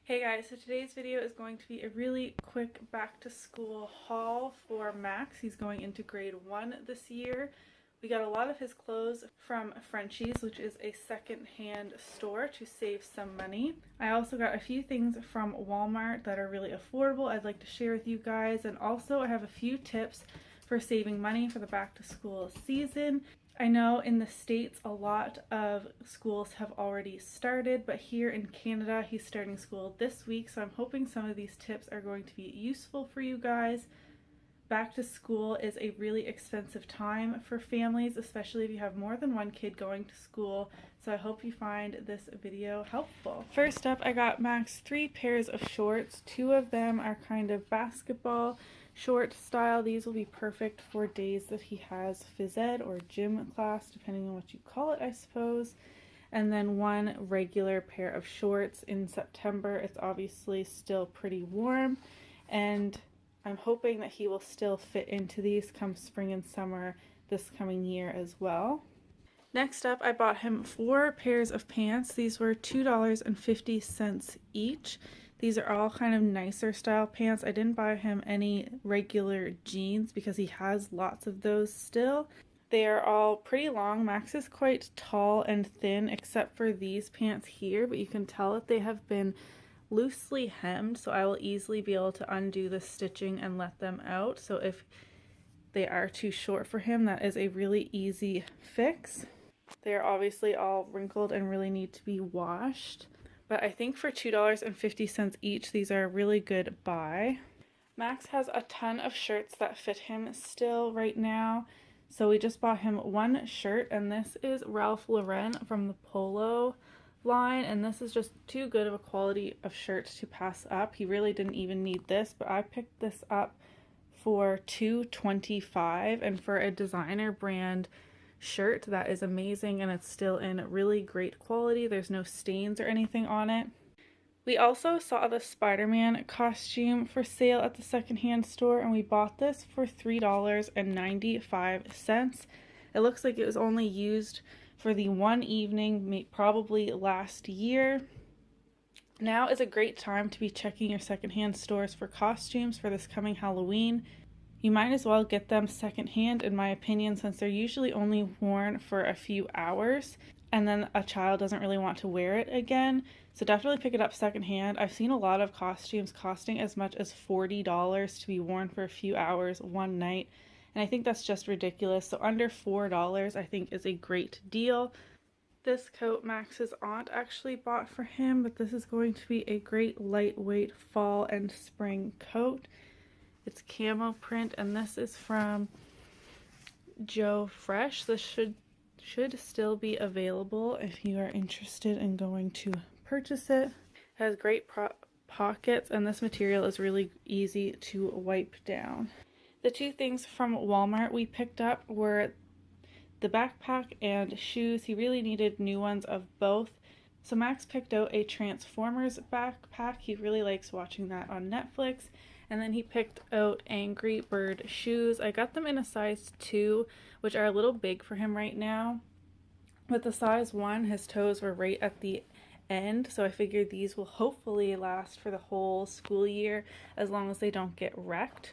Hey guys, so today's video is going to be a really quick back to school haul for Max. He's going into grade 1 this year. We got a lot of his clothes from Frenchie's, which is a second-hand store, to save some money. I also got a few things from Walmart that are really affordable I'd like to share with you guys, and also I have a few tips for saving money for the back to school season. I know in the States a lot of schools have already started, but here in Canada he's starting school this week, so I'm hoping some of these tips are going to be useful for you guys. Back to school is a really expensive time for families, especially if you have more than one kid going to school, so I hope you find this video helpful. First up, I got Max 3 pairs of shorts. 2 of them are kind of basketball short style. These will be perfect for days that he has phys ed or gym class, depending on what you call it, I suppose. And then 1 regular pair of shorts in September. It's obviously still pretty warm, and I'm hoping that he will still fit into these come spring and summer this coming year as well. Next up, I bought him 4 pairs of pants. These were $2.50 each. These are all kind of nicer style pants. I didn't buy him any regular jeans because he has lots of those still. They are all pretty long. Max is quite tall and thin except for these pants here, but you can tell that they have been loosely hemmed, so I will easily be able to undo the stitching and let them out. So if they are too short for him, that is a really easy fix. They are obviously all wrinkled and really need to be washed, but I think for $2.50 each, these are a really good buy. Max has a ton of shirts that fit him still right now, so we just bought him 1 shirt, and this is Ralph Lauren from the Polo line, and this is just too good of a quality of shirt to pass up. He really didn't even need this, but I picked this up for $2.25, and for a designer brand shirt, that is amazing, and it's still in really great quality. There's no stains or anything on it. We also saw the Spider-Man costume for sale at the secondhand store, and we bought this for $3.95. It looks like it was only used for the one evening, probably last year. Now is a great time to be checking your secondhand stores for costumes for this coming Halloween. You might as well get them secondhand, in my opinion, since they're usually only worn for a few hours and then a child doesn't really want to wear it again. So definitely pick it up secondhand. I've seen a lot of costumes costing as much as $40 to be worn for a few hours one night, and I think that's just ridiculous. So under $4 I think is a great deal. This coat Max's aunt actually bought for him, but this is going to be a great lightweight fall and spring coat. It's camo print, and this is from Joe Fresh. This should still be available if you are interested in going to purchase it. It has great pockets, and this material is really easy to wipe down. The 2 things from Walmart we picked up were the backpack and shoes. He really needed new ones of both. So Max picked out a Transformers backpack. He really likes watching that on Netflix. And then he picked out Angry Bird shoes. I got them in a size 2, which are a little big for him right now. With the size 1, his toes were right at the end, so I figured these will hopefully last for the whole school year as long as they don't get wrecked.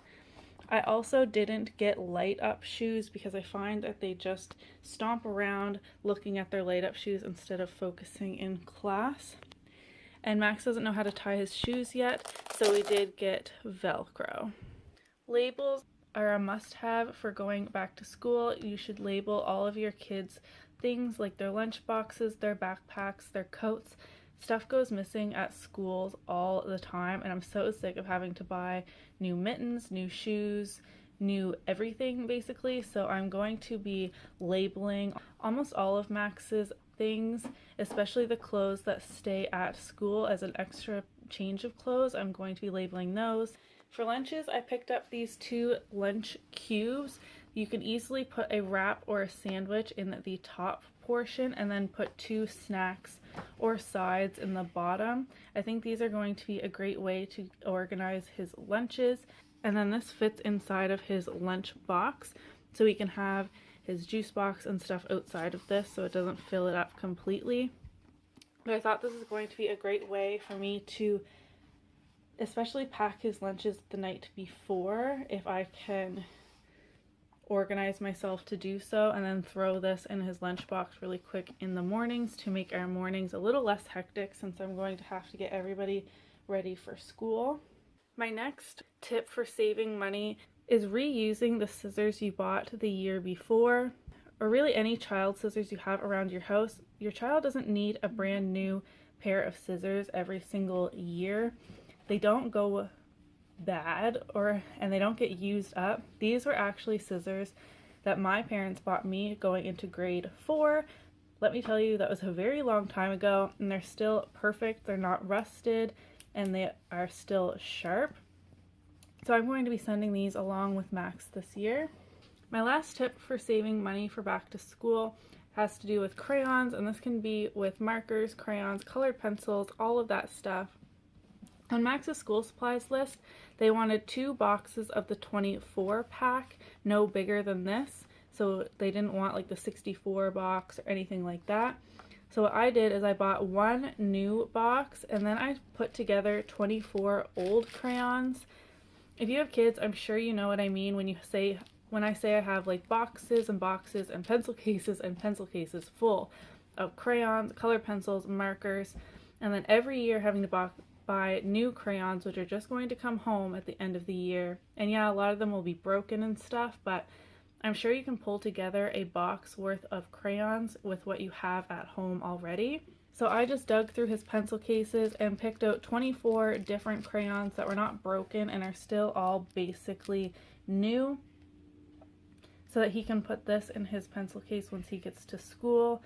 I also didn't get light up shoes because I find that they just stomp around looking at their light up shoes instead of focusing in class. And Max doesn't know how to tie his shoes yet, so we did get Velcro. Labels are a must-have for going back to school. You should label all of your kids' things like their lunch boxes, their backpacks, their coats. Stuff goes missing at schools all the time, and I'm so sick of having to buy new mittens, new shoes, new everything basically. So I'm going to be labeling almost all of Max's things, especially the clothes that stay at school as an extra change of clothes. I'm going to be labeling those. For lunches, I picked up these 2 lunch cubes. You can easily put a wrap or a sandwich in the top portion and then put 2 snacks or sides in the bottom. I think these are going to be a great way to organize his lunches. And then this fits inside of his lunch box, so he can have his juice box and stuff outside of this so it doesn't fill it up completely. But I thought this is going to be a great way for me to especially pack his lunches the night before, if I can organize myself to do so, and then throw this in his lunchbox really quick in the mornings to make our mornings a little less hectic, since I'm going to have to get everybody ready for school. My next tip for saving money is reusing the scissors you bought the year before, or really any child scissors you have around your house. Your child doesn't need a brand new pair of scissors every single year. They don't go bad and they don't get used up. These were actually scissors that my parents bought me going into grade 4. Let me tell you, that was a very long time ago, and they're still perfect. They're not rusted and they are still sharp. So I'm going to be sending these along with Max this year. My last tip for saving money for back to school has to do with crayons, and this can be with markers, crayons, colored pencils, all of that stuff. On Max's school supplies list, they wanted 2 boxes of the 24 pack, no bigger than this. So they didn't want like the 64 box or anything like that. So what I did is I bought 1 new box, and then I put together 24 old crayons. If you have kids, I'm sure you know what I mean when I say I have like boxes and boxes and pencil cases full of crayons, colored pencils, markers, and then every year having to buy new crayons, which are just going to come home at the end of the year. And yeah, a lot of them will be broken and stuff, but I'm sure you can pull together a box worth of crayons with what you have at home already. So I just dug through his pencil cases and picked out 24 different crayons that were not broken and are still all basically new, so that he can put this in his pencil case once he gets to school.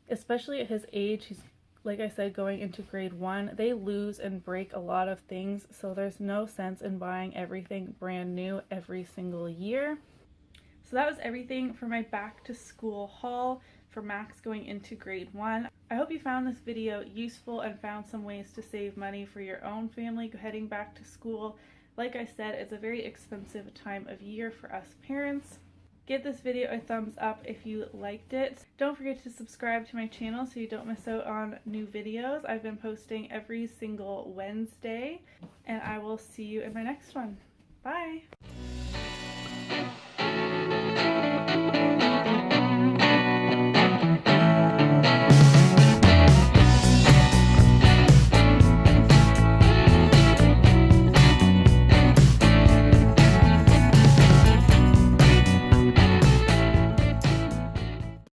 Especially at his age, he's, like I said, going into grade 1, they lose and break a lot of things, so there's no sense in buying everything brand new every single year. So that was everything for my back to school haul for Max going into grade 1. I hope you found this video useful and found some ways to save money for your own family heading back to school. Like I said, it's a very expensive time of year for us parents. Give this video a thumbs up if you liked it. Don't forget to subscribe to my channel so you don't miss out on new videos. I've been posting every single Wednesday, and I will see you in my next one. Bye!